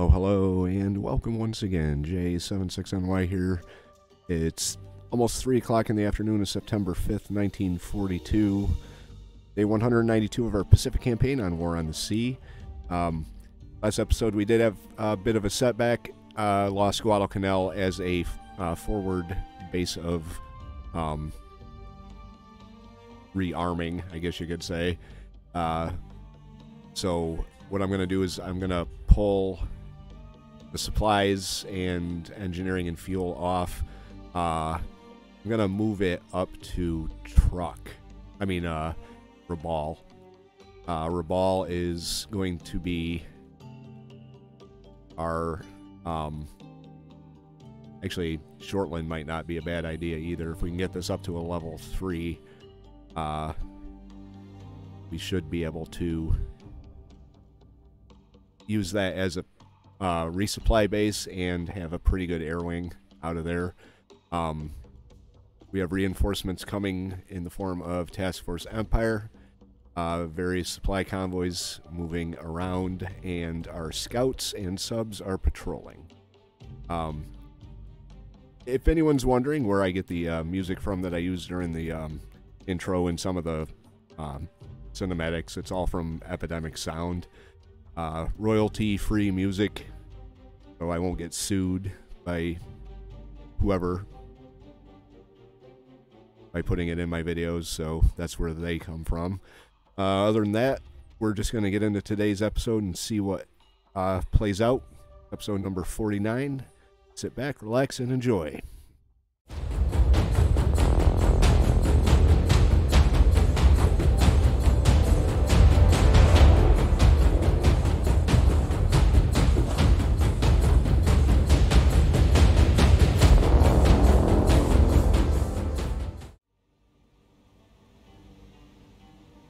Hello, and welcome once again. J76NY here. It's almost 3 o'clock in the afternoon of September 5th, 1942. Day 192 of our Pacific campaign on War on the Sea. Last episode we did have a bit of a setback. Lost Guadalcanal as a forward base of rearming, I guess you could say. So what I'm going to do is I'm going to pull the supplies and engineering and fuel off. I'm going to move it up to Rabaul. Rabaul is going to be our, actually, Shortland might not be a bad idea either. If we can get this up to a level 3, we should be able to use that as a resupply base and have a pretty good air wing out of there. We have reinforcements coming in the form of Task Force Empire, various supply convoys moving around, and our scouts and subs are patrolling. If anyone's wondering where I get the music from that I use during the intro and some of the cinematics, it's all from Epidemic Sound. Royalty-free music, so I won't get sued by whoever by putting it in my videos, so that's where they come from. Other than that, we're just going to get into today's episode and see what plays out. Episode number 49. Sit back, relax, and enjoy.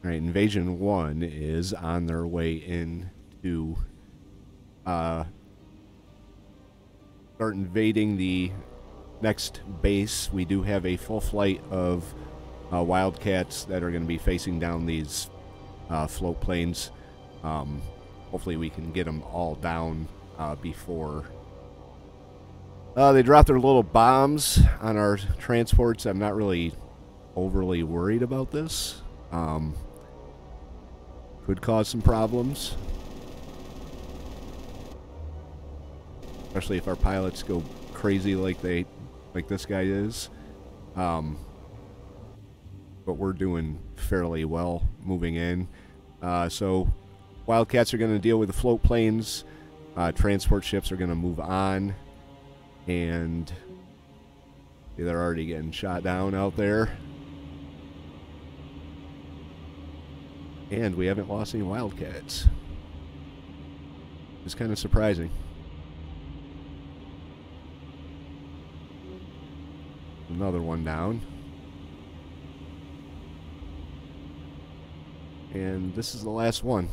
Alright, Invasion 1 is on their way in to start invading the next base. We do have a full flight of Wildcats that are going to be facing down these float planes. Hopefully we can get them all down before they drop their little bombs on our transports. I'm not really overly worried about this. Could cause some problems, especially if our pilots go crazy like this guy is. But we're doing fairly well moving in. So Wildcats are going to deal with the float planes. Transport ships are going to move on, and they're already getting shot down out there. And we haven't lost any Wildcats. It's kind of surprising. Another one down. And this is the last one.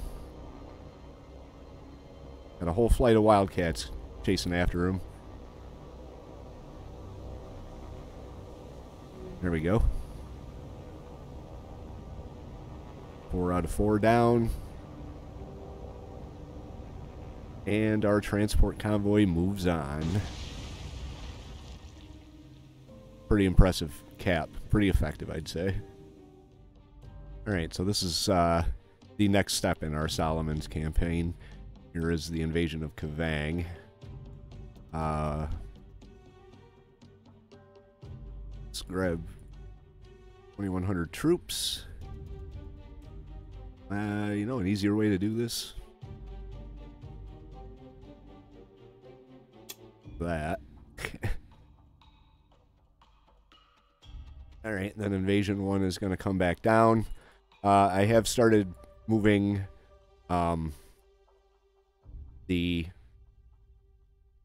Got a whole flight of Wildcats chasing after him. There we go. 4 out of 4 down. And our transport convoy moves on. Pretty impressive cap. Pretty effective, I'd say. Alright, so this is the next step in our Solomon's campaign. Here is the invasion of Kavieng. Let's grab 2,100 troops. You know, an easier way to do this? That. Alright, then Invasion 1 is going to come back down. I have started moving the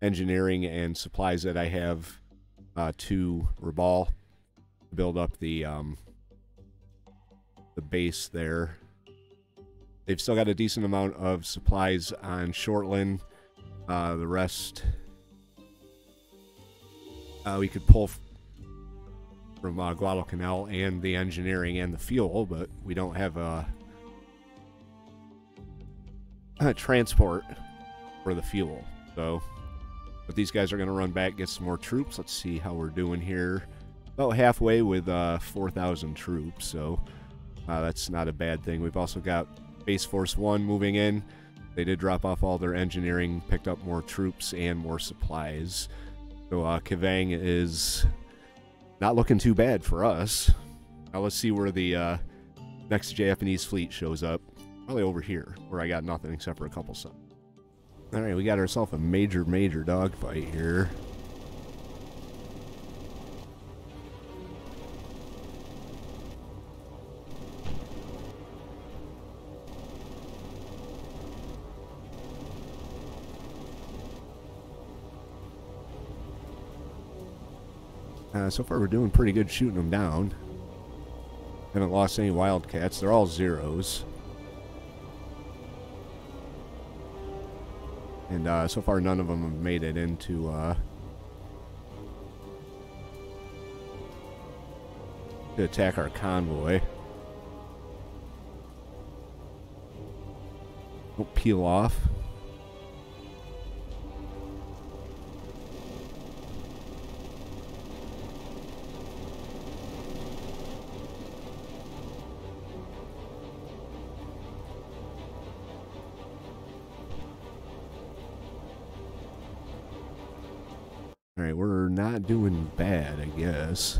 engineering and supplies that I have to Rabaul to build up the base there. They've still got a decent amount of supplies on Shortland. The rest we could pull from Guadalcanal and the engineering and the fuel, but we don't have a transport for the fuel. So, but these guys are going to run back, get some more troops. Let's see how we're doing here. About halfway with 4,000 troops, so that's not a bad thing. We've also got Base Force 1 moving in. They did drop off all their engineering, picked up more troops and more supplies. So Kavieng is not looking too bad for us. Now let's see where the next Japanese fleet shows up. Probably over here, where I got nothing except for a couple subs. Alright, we got ourselves a major dogfight here. So far we're doing pretty good shooting them down. Haven't lost any wildcats. They're all zeros. And so far none of them have made it into to attack our convoy. Don't peel off. Alright, we're not doing bad, I guess.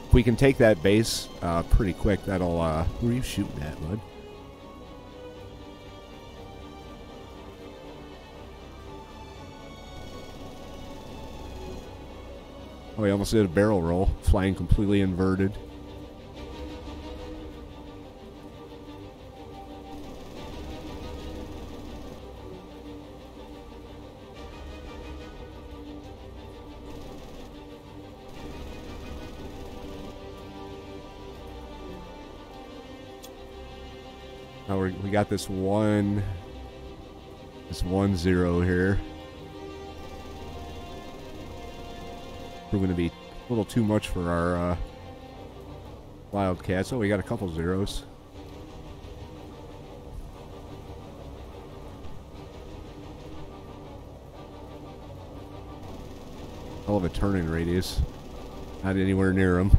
If we can take that base pretty quick, that'll... who are you shooting at, bud? Oh, he almost did a barrel roll, flying completely inverted. Now we got this 1-0 here. We're going to be a little too much for our wildcats. Oh, we got a couple zeros. Hell of a turning radius. Not anywhere near them.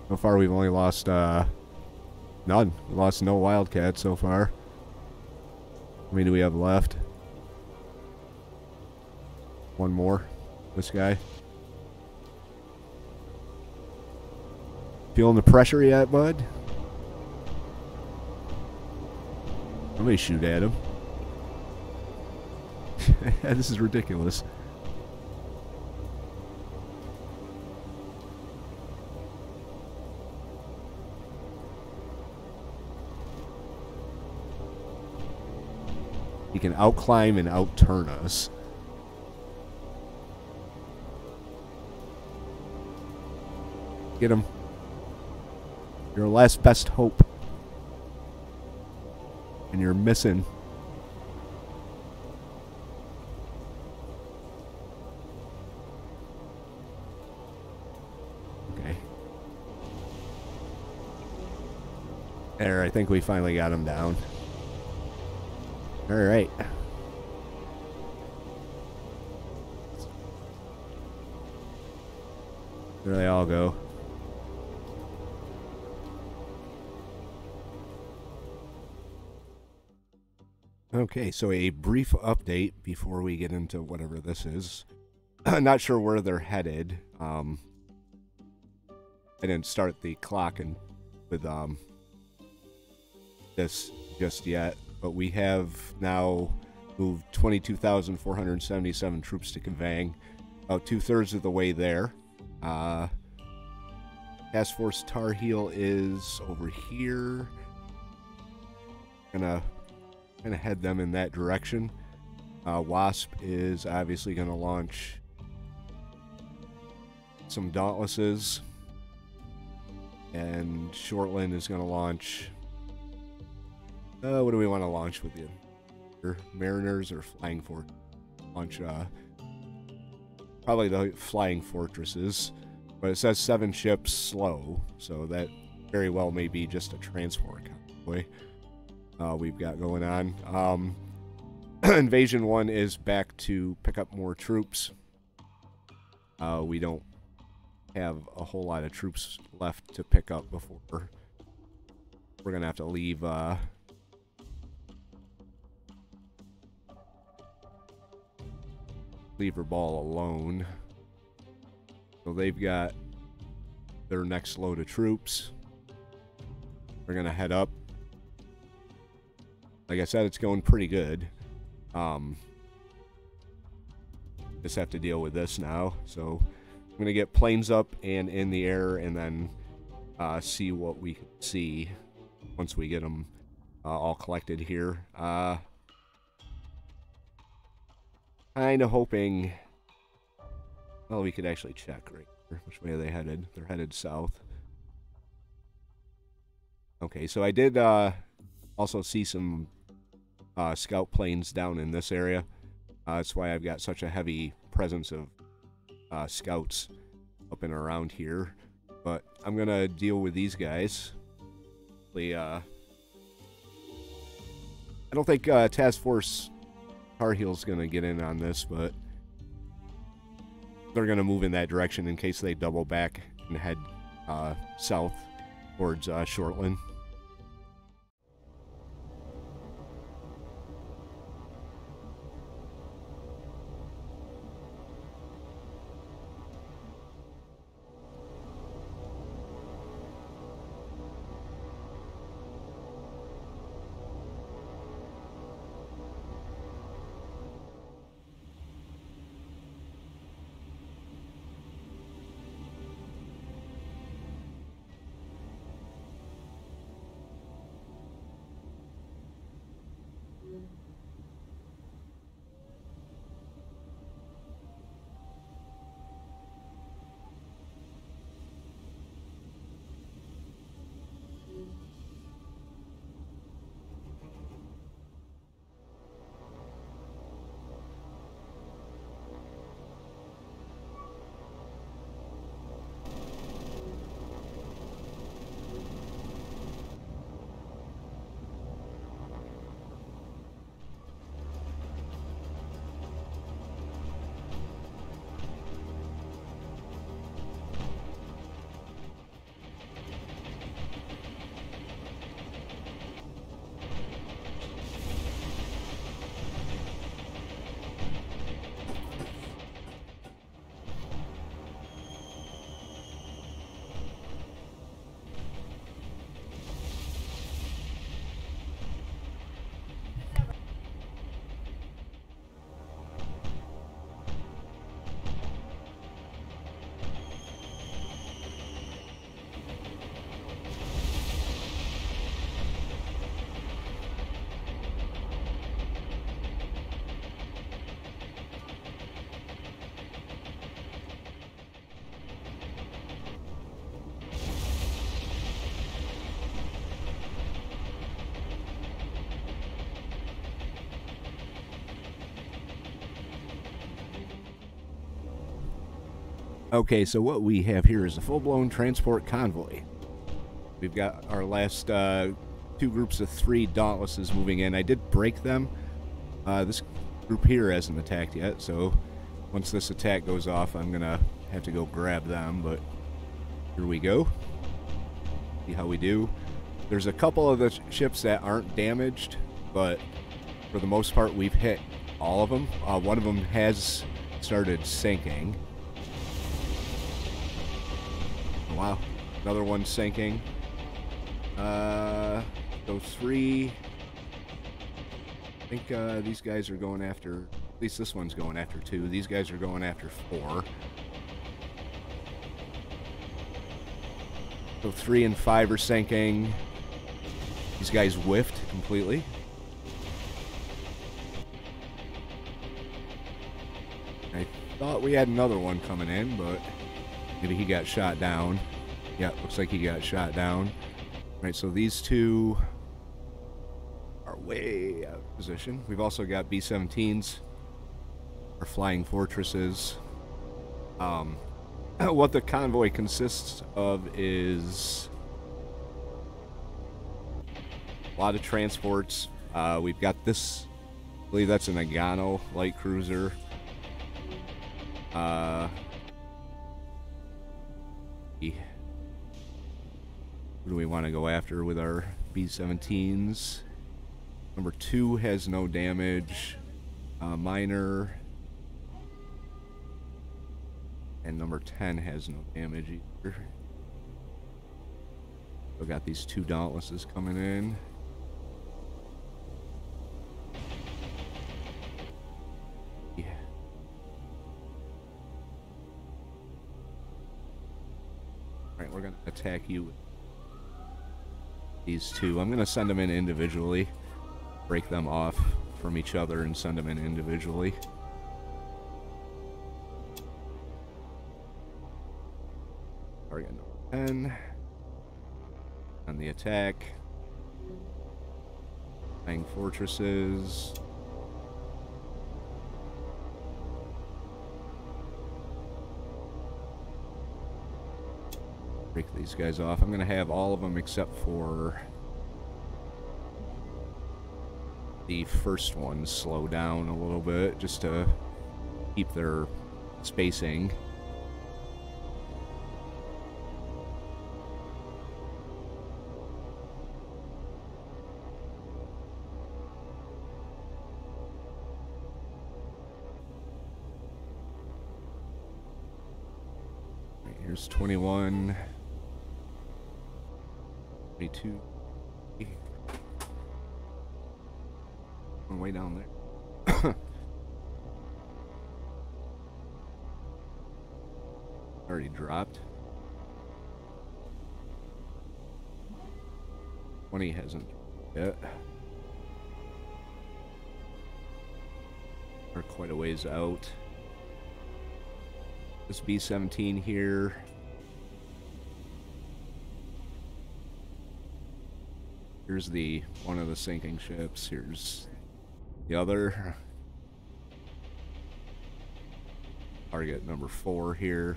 So far, we've only lost none. We lost no wildcats so far. How many do we have left? One more. This guy. Feeling the pressure yet, bud? Somebody shoot at him. This is ridiculous. He can outclimb and outturn us. Get him. Your last best hope. And you're missing. Okay. There, I think we finally got him down. All right. There they all go. Okay, so a brief update before we get into whatever this is. I'm not sure where they're headed. I didn't start the clock and with this just yet. But we have now moved 22,477 troops to Kavieng. About 2/3 of the way there. Task Force Tar Heel is over here. Gonna head them in that direction. Wasp is obviously gonna launch some Dauntlesses. And Shortland is gonna launch... what do we want to launch with you? Mariners or Flying Fortress? Launch, probably the Flying Fortresses. But it says 7 ships slow, so that very well may be just a transport convoy we've got going on. Invasion 1 is back to pick up more troops. We don't have a whole lot of troops left to pick up before we're gonna have to leave Rabaul alone. So they've got their next load of troops. We're gonna head up. Like I said, it's going pretty good. Just have to deal with this now. So I'm gonna get planes up and in the air, and then see what we can see once we get them all collected here. Kind of hoping. Well, we could actually check right here. Which way are they headed? They're headed south. Okay, so I did also see some scout planes down in this area. That's why I've got such a heavy presence of scouts up and around here. But I'm going to deal with these guys. I don't think Task Force Tar Heel's going to get in on this, but they're going to move in that direction in case they double back and head south towards Shortland. Okay, so what we have here is a full-blown transport convoy. We've got our last 2 groups of 3 Dauntlesses moving in. I did break them. This group here hasn't attacked yet, so once this attack goes off, I'm going to have to go grab them, but here we go. See how we do. There's a couple of the ships that aren't damaged, but for the most part, we've hit all of them. One of them has started sinking. Wow, another one sinking. So 3. I think these guys are going after, at least this one's going after 2. These guys are going after 4. So 3 and 5 are sinking. These guys whiffed completely. I thought we had another one coming in, but maybe he got shot down. Yeah, looks like he got shot down. Right, so these 2 are way out of position. We've also got B-17s, our flying fortresses. what the convoy consists of is a lot of transports. We've got this, I believe that's an Nagano light cruiser. Who do we want to go after with our B-17s? Number 2 has no damage. Minor. And number 10 has no damage either. We got these 2 Dauntlesses coming in. Yeah. Alright, we're gonna attack you with these 2. I'm gonna send them in individually. Break them off from each other and send them in individually. Target number 10. On the attack. Flying fortresses. Break these guys off. I'm going to have all of them except for the first one slow down a little bit just to keep their spacing. Right, here's 21, 22. Way down there. Already dropped. 20 hasn't yet. We're quite a ways out. This B-17 here. Here's the one of the sinking ships. Here's the other. Target number 4 here.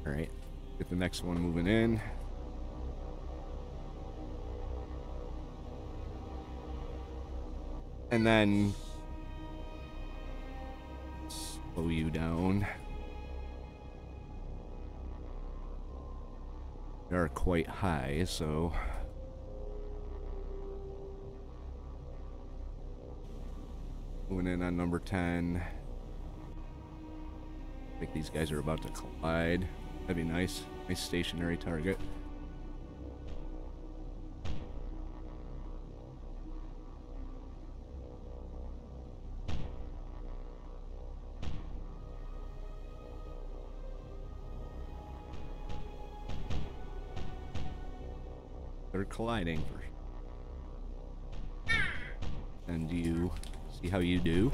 Alright, get the next one moving in. And then slow you down. They are quite high, so moving in on number 10. I think these guys are about to collide. That'd be nice. Nice stationary target. They're colliding. And you see how you do.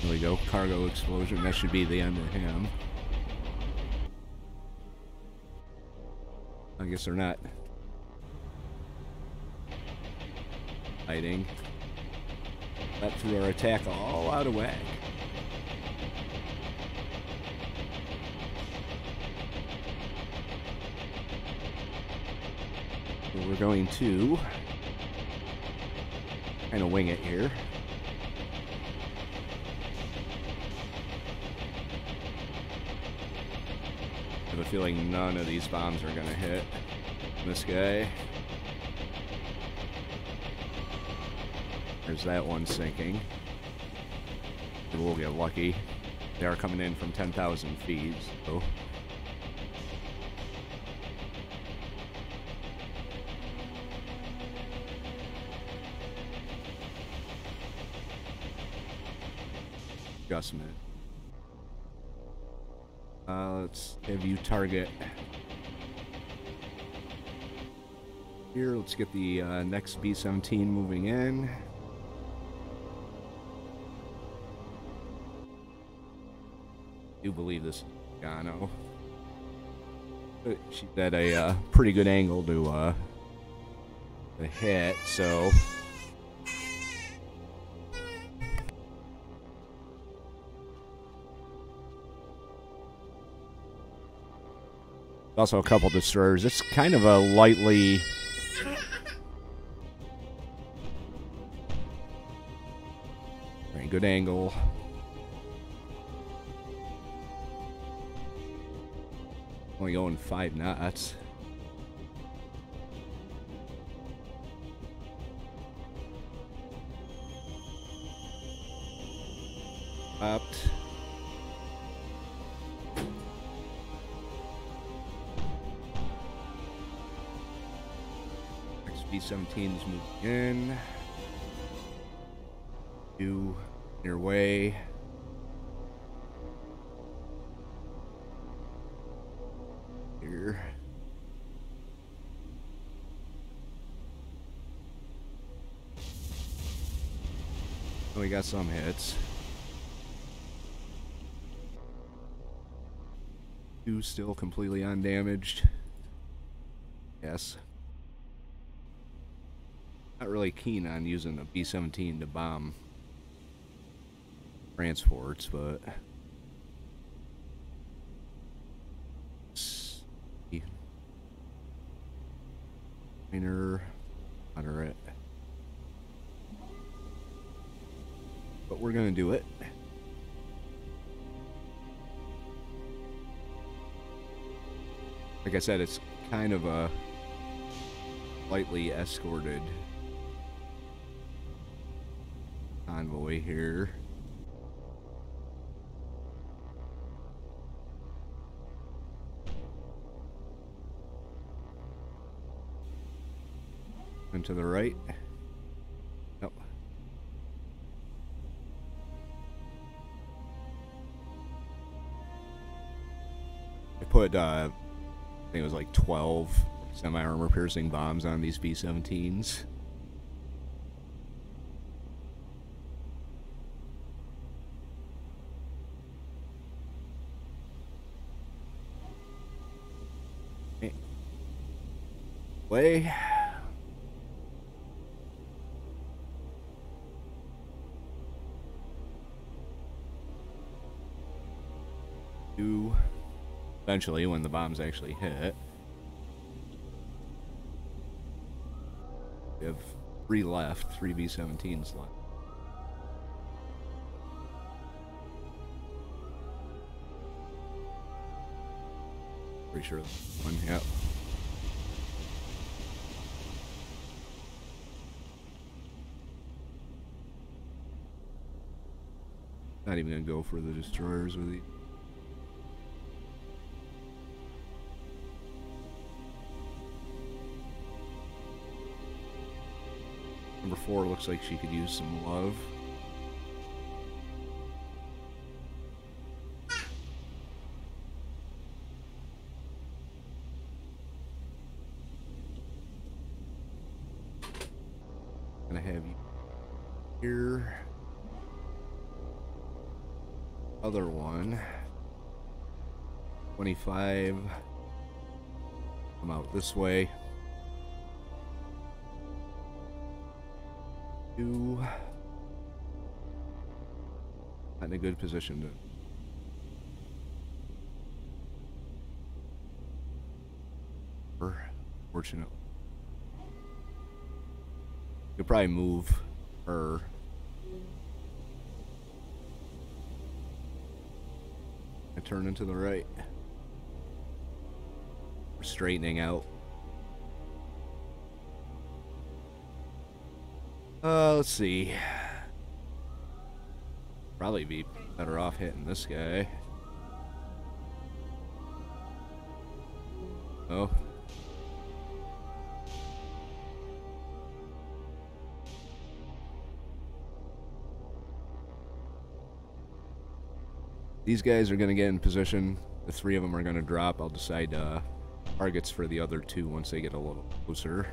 There we go. Cargo explosion. That should be the end of him. I guess they're not fighting. That threw our attack all out of whack. So we're going to kind of wing it here. I have a feeling none of these bombs are going to hit this guy. There's that one sinking. We'll get lucky. They are coming in from 10,000 feet, so... adjustment. Let's have you target here. Let's get the next B-17 moving in. I do believe this is Gano. She's at a pretty good angle to hit, so... Also a couple destroyers. It's kind of a lightly... Very good angle. Only going 5 knots. Upped. B-17 is moving in. You your way. Here. Oh, we got some hits. 2 still completely undamaged. Yes. Not really keen on using a B-17 to bomb transports, but minor, moderate, but we're gonna do it. Like I said, it's kind of a lightly escorted convoy here. And to the right. Nope. I put I think it was like 12 semi-armor piercing bombs on these B-17s. Way. Eventually, when the bombs actually hit. We have 3 left, 3 B-17s left. Pretty sure that's one, yep. Not even gonna go for the destroyers with the. Number 4 looks like she could use some love. Gonna have you here. Other one. 25. Come out this way. 2. Not in a good position to. Fortunately. Could probably move her. I turn into the right. We're straightening out. Let's see. Probably be better off hitting this guy. Oh. These guys are going to get in position. The 3 of them are going to drop. I'll decide targets for the other 2 once they get a little closer.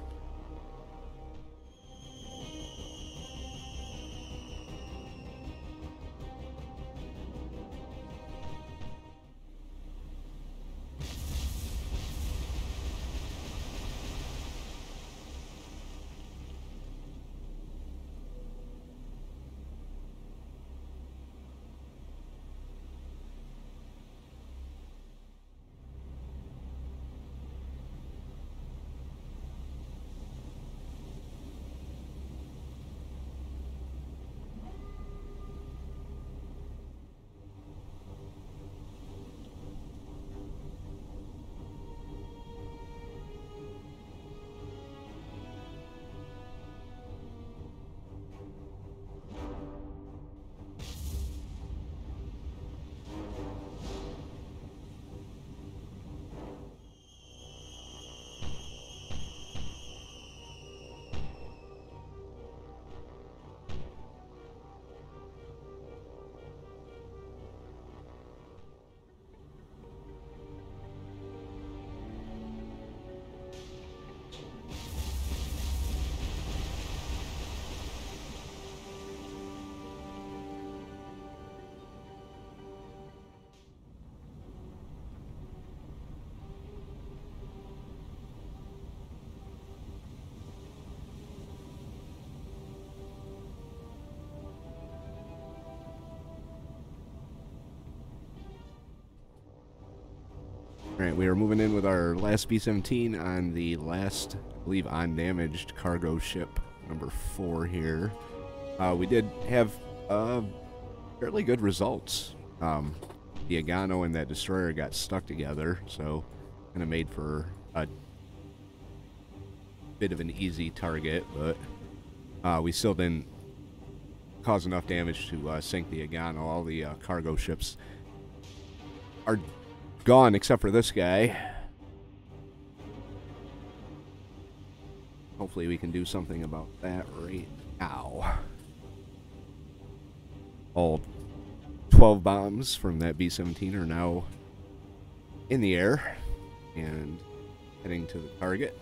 Alright, we are moving in with our last B-17 on the last, I believe, undamaged cargo ship, number 4 here. We did have fairly good results. The Agano and that destroyer got stuck together, so kind of made for a bit of an easy target, but we still didn't cause enough damage to sink the Agano. All the cargo ships are gone except for this guy. Hopefully we can do something about that right now. All 12 bombs from that B-17 are now in the air and heading to the target.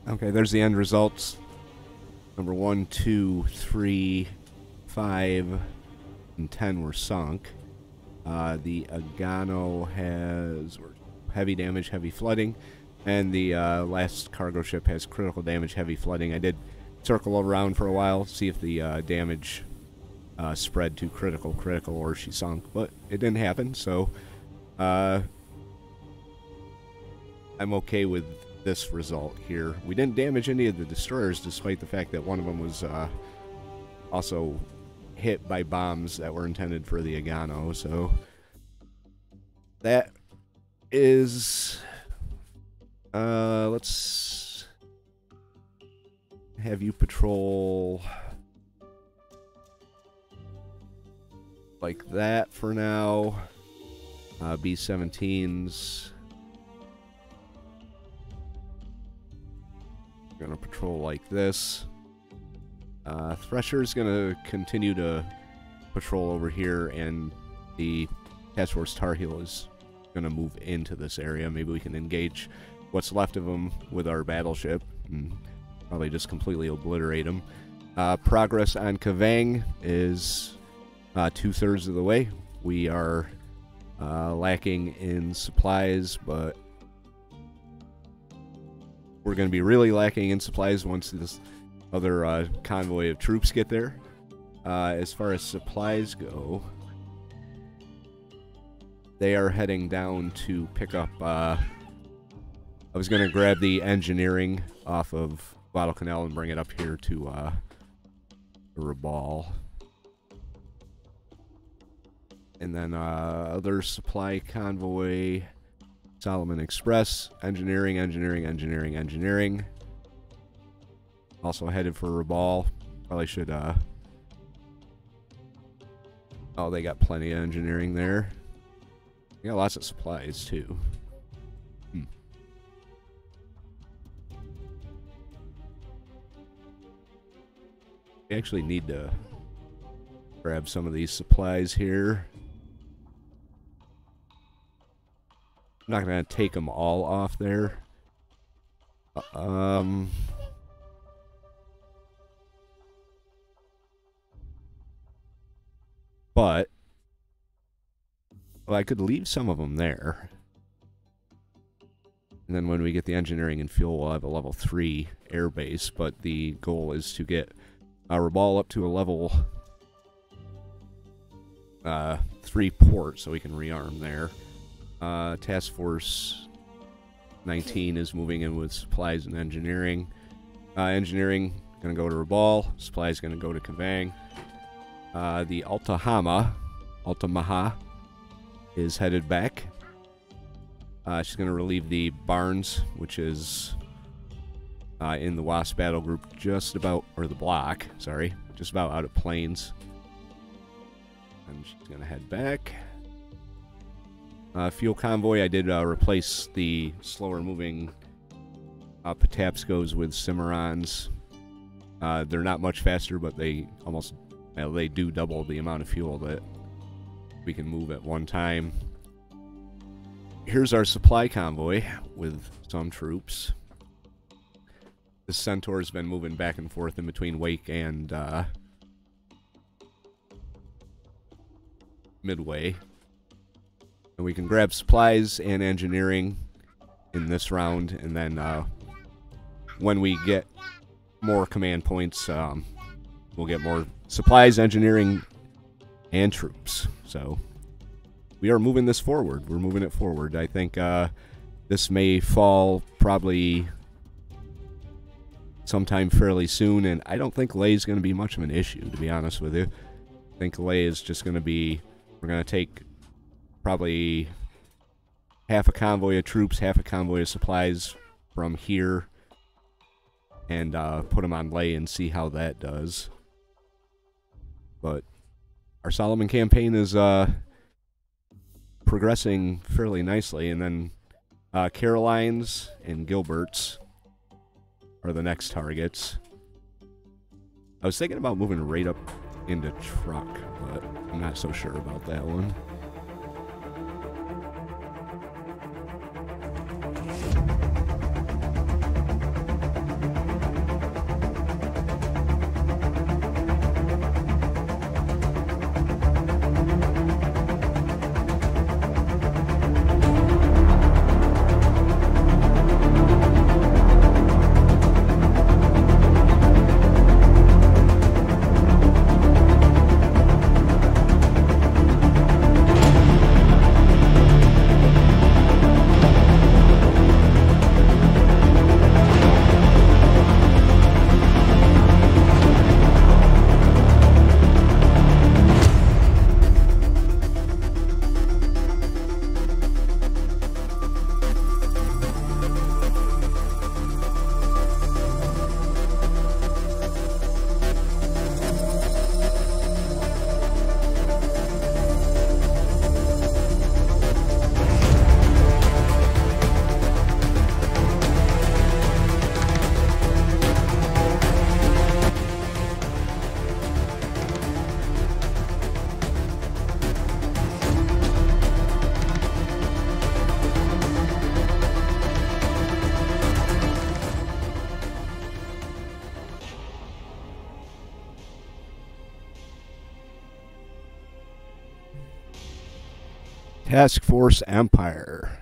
Okay, there's the end results. Number 1, 2, 3, 5, and 10 were sunk. The Agano has heavy damage, heavy flooding, and the last cargo ship has critical damage, heavy flooding. I did circle around for a while, see if the damage spread to critical, or she sunk, but it didn't happen, so I'm okay with this result here. We didn't damage any of the destroyers, despite the fact that one of them was also hit by bombs that were intended for the Agano, so that is let's have you patrol like that for now. B-17s gonna patrol like this. Thresher's gonna continue to patrol over here, and the Task Force Tar Heel is gonna move into this area. Maybe we can engage what's left of them with our battleship and probably just completely obliterate them. Progress on Kavieng is 2/3 of the way. We are lacking in supplies, but we're going to be really lacking in supplies once this other convoy of troops get there. As far as supplies go, they are heading down to pick up... I was going to grab the engineering off of Guadalcanal and bring it up here to Rabaul. And then other supply convoy... Solomon Express, engineering. Also headed for Rabaul. Probably should, oh, they got plenty of engineering there. They got lots of supplies, too. We actually need to grab some of these supplies here. I'm not going to take them all off there. But, well, I could leave some of them there. And then when we get the engineering and fuel, we'll have a level 3 air base. But the goal is to get Rabaul up to a level 3 port so we can rearm there. Task Force 19 is moving in with supplies and engineering. Engineering going to go to Rabaul. Supplies going to go to Kavieng. The Altamaha is headed back. She's going to relieve the Barnes, which is in the WASP battle group, just about, or the block, sorry, just about out of Plains. And she's going to head back. Fuel convoy, I did replace the slower moving Patapscos with Cimarrons. They're not much faster, but they almost, well, they do double the amount of fuel that we can move at one time. Here's our supply convoy with some troops. The Centaur's been moving back and forth in between Wake and Midway. And we can grab supplies and engineering in this round, and then when we get more command points, we'll get more supplies, engineering, and troops. So we are moving this forward. We're moving it forward. I think this may fall probably sometime fairly soon, and I don't think Leh is going to be much of an issue, to be honest with you. I think Leh is just going to be, we're going to take probably half a convoy of troops, half a convoy of supplies from here, and put them on Leh and see how that does. But our Solomon campaign is progressing fairly nicely, and then Caroline's and Gilbert's are the next targets. I was thinking about moving right up into truck, but I'm not so sure about that one. Task Force Empire.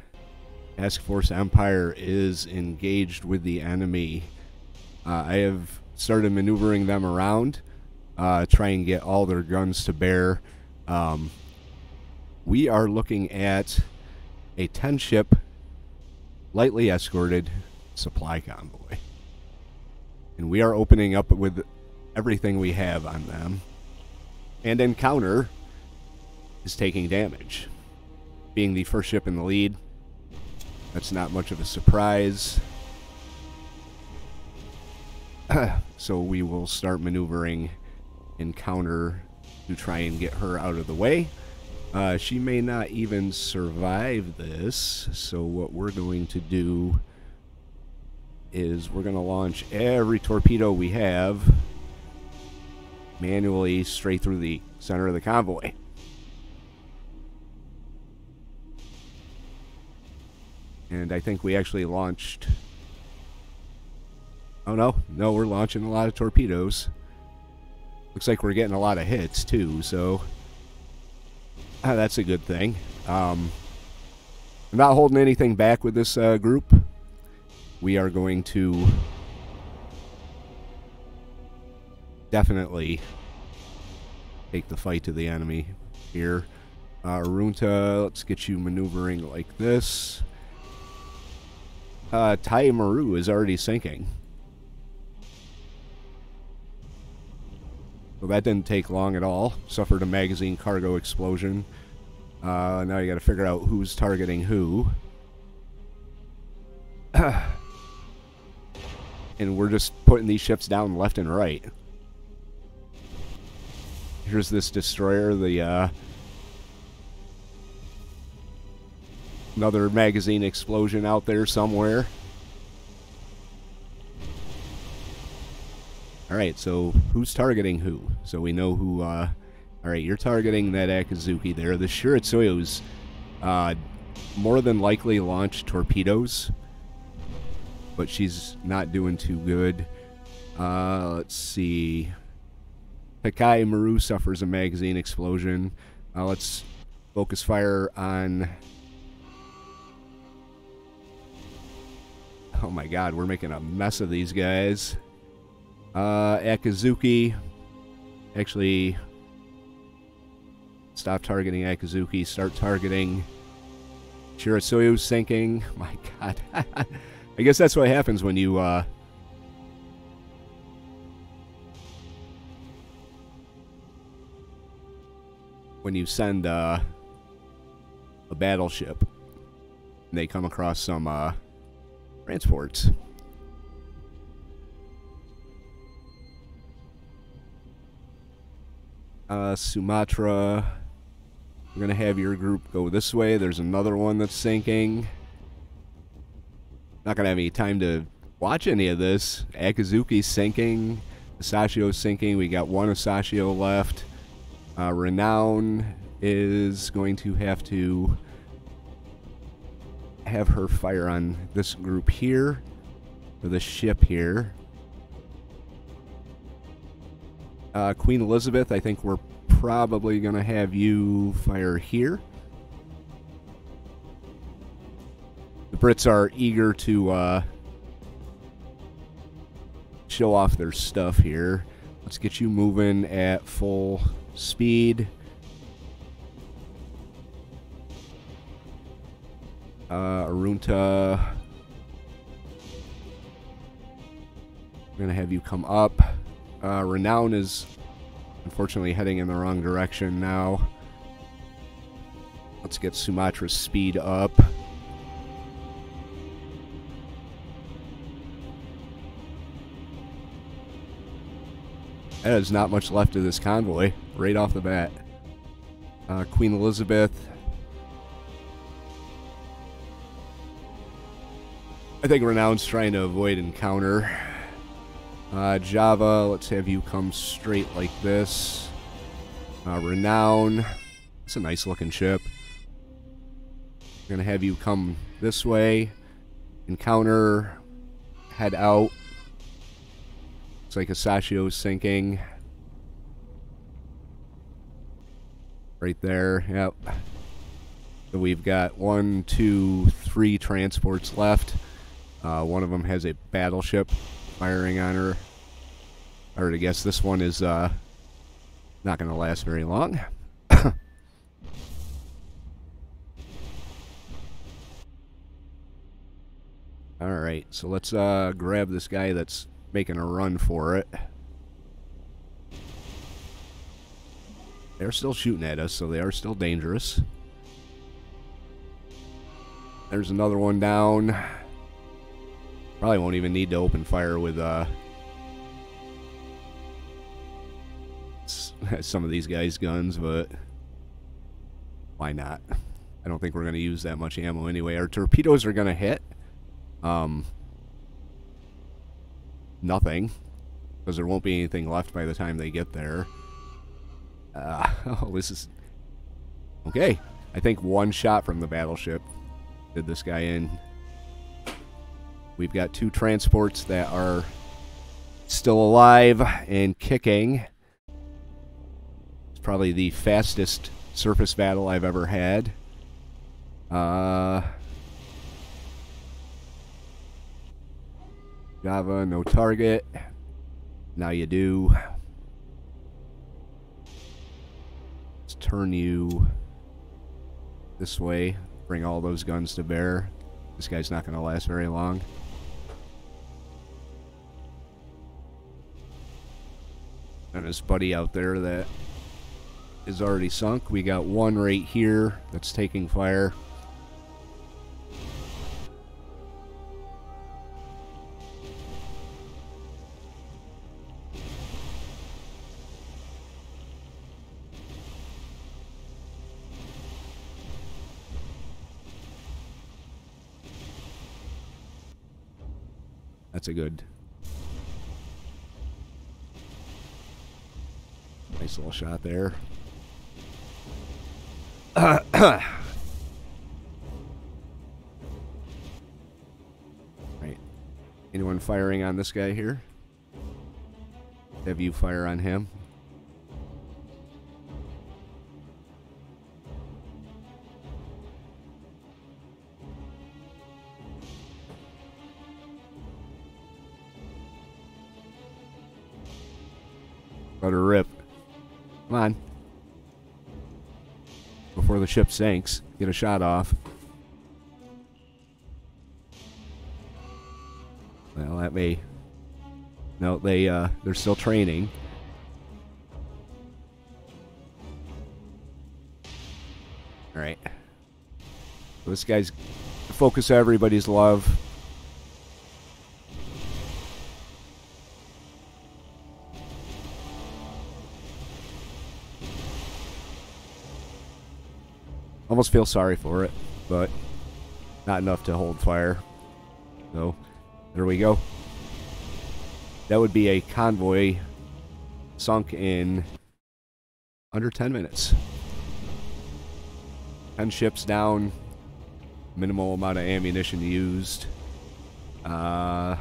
Task Force Empire is engaged with the enemy. I have started maneuvering them around, try and get all their guns to bear. We are looking at a 10-ship, lightly escorted supply convoy. And we are opening up with everything we have on them. And Encounter is taking damage. Being the first ship in the lead, that's not much of a surprise. So we will start maneuvering Encounter to try and get her out of the way. She may not even survive this, so what we're going to do is we're going to launch every torpedo we have manually straight through the center of the convoy. And I think we actually launched... Oh, no, we're launching a lot of torpedoes. Looks like we're getting a lot of hits, too, so... that's a good thing. I'm not holding anything back with this group. We are going to definitely take the fight to the enemy here. Arunta, let's get you maneuvering like this. Tai Maru is already sinking. Well, that didn't take long at all. Suffered a magazine cargo explosion. Now you gotta figure out who's targeting who. And we're just putting these ships down left and right. Here's this destroyer, the another magazine explosion out there somewhere. Alright, so who's targeting who? So we know who, alright, you're targeting that Akazuki there. The Shiritsuyo's more than likely launch torpedoes. but she's not doing too good. Let's see. Hakai Maru suffers a magazine explosion. Let's focus fire on... Oh my god, we're making a mess of these guys. Akazuki. Actually, stop targeting Akazuki. Start targeting Shirasoyu sinking. My god. I guess that's what happens when you... when you send a battleship and they come across some transports. Sumatra, we're gonna have your group go this way. There's another one that's sinking. Not gonna have any time to watch any of this. Akazuki's sinking. Asashio's sinking. We got one Asashio left. Renown is going to have her fire on this group here, or the ship here. Queen Elizabeth, I think we're probably going to have you fire here. The Brits are eager to show off their stuff here. Let's get you moving at full speed. Arunta, I'm going to have you come up. Renown is unfortunately heading in the wrong direction now. Let's get Sumatra's speed up. There's not much left of this convoy right off the bat. Queen Elizabeth. I think Renown's trying to avoid encounter. Java, let's have you come straight like this. Renown. It's a nice looking ship. I'm going to have you come this way. Encounter. Head out. Looks like Asashio's sinking. Right there, yep. So we've got 1, 2, 3 transports left. One of them has a battleship firing on her. I already guess this one is not going to last very long. Alright, so let's grab this guy that's making a run for it. They're still shooting at us, so they are still dangerous. There's another one down. Probably won't even need to open fire with some of these guys' guns, but why not? I don't think we're going to use that much ammo anyway. Our torpedoes are going to hit. Nothing, because there won't be anything left by the time they get there. Oh, this is... Okay, I think one shot from the battleship did this guy in. We've got 2 transports that are still alive and kicking. It's probably the fastest surface battle I've ever had. Java, no target. Now you do. Let's turn you this way. Bring all those guns to bear. This guy's not going to last very long. And his buddy out there that is already sunk. We got one right here that's taking fire. That's a good... nice little shot there. Right. Anyone firing on this guy here? Have you fire on him? Let her rip. Come on. Before the ship sinks, get a shot off. Well, that may... No, they're still training. Alright. So this guy's the focus of everybody's love. Almost feel sorry for it, but not enough to hold fire. So, there we go. That would be a convoy sunk in under 10 minutes. 10 ships down, minimal amount of ammunition used. Encounter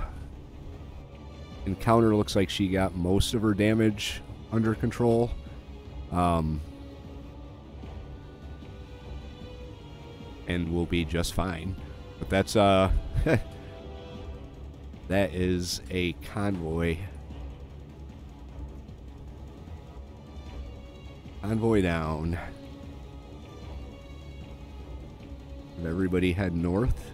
looks like she got most of her damage under control. And will be just fine. But that's that is a convoy. Convoy down. And everybody head north.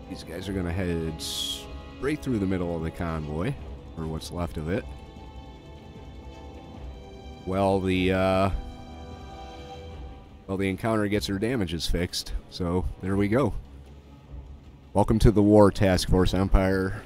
These guys are gonna head straight through the middle of the convoy, or what's left of it. Well, the encounter gets her damages fixed. So, there we go. Welcome to the war, Task Force Empire.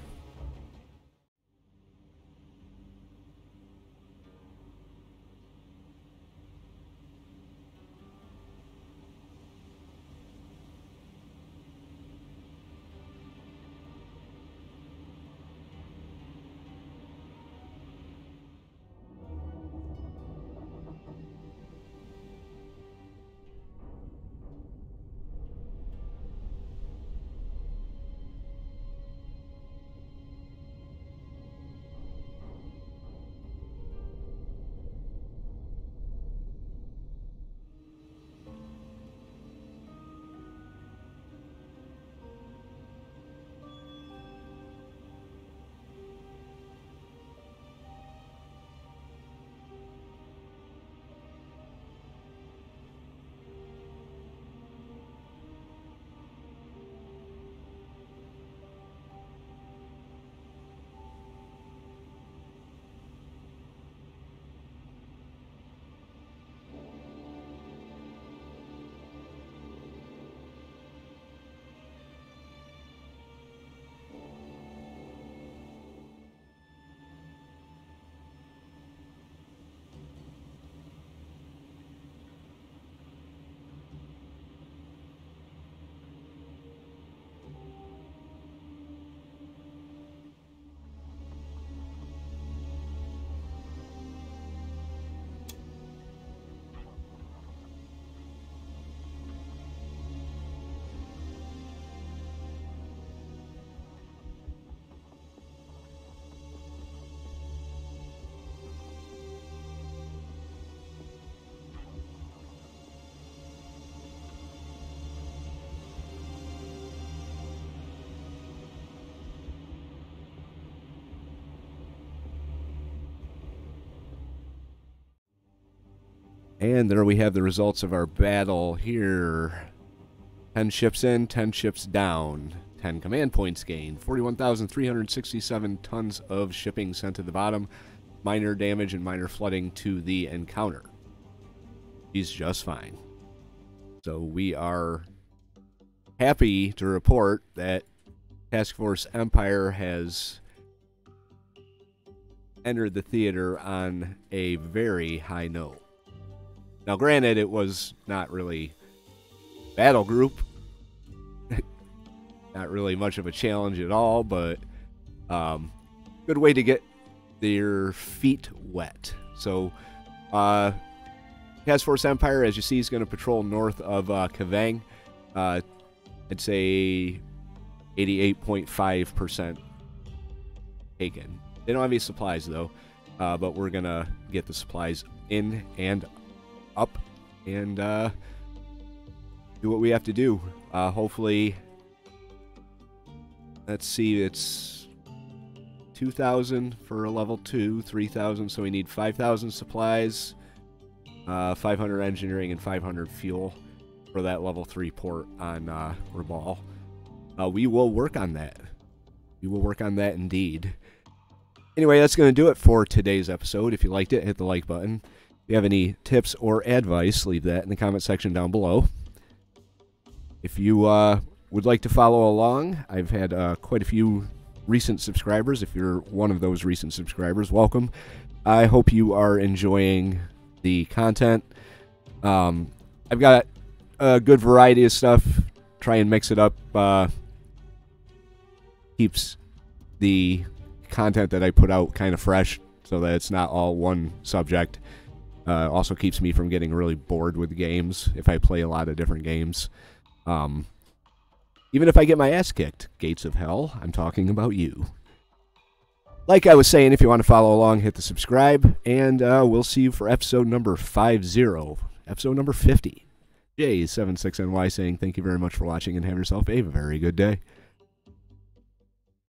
And there we have the results of our battle here. 10 ships in, 10 ships down. 10 command points gained. 41,367 tons of shipping sent to the bottom. Minor damage and minor flooding to the encounter. He's just fine. So we are happy to report that Task Force Empire has entered the theater on a very high note. Now, granted, it was not really battle group. Not really much of a challenge at all, but good way to get their feet wet. So, Task Force Empire, as you see, is going to patrol north of Kavieng. I'd say 88.5% taken. They don't have any supplies, though, but we're going to get the supplies in and up and do what we have to do. Hopefully, let's see, it's 2,000 for a level 2, 3,000, so we need 5,000 supplies, 500 engineering, and 500 fuel for that level 3 port on Rabaul. We will work on that. We will work on that indeed. Anyway, that's going to do it for today's episode. If you liked it, hit the like button. If you have any tips or advice, leave that in the comment section down below. If you would like to follow along, I've had quite a few recent subscribers. If you're one of those recent subscribers, welcome. I hope you are enjoying the content. I've got a good variety of stuff. Try and mix it up. Keeps the content that I put out kind of fresh so that it's not all one subject. Also keeps me from getting really bored with games if I play a lot of different games. Even if I get my ass kicked, Gates of Hell, I'm talking about you. Like I was saying, if you want to follow along, hit the subscribe, and we'll see you for episode number 50, episode number 50. J76NY saying thank you very much for watching and have yourself a very good day.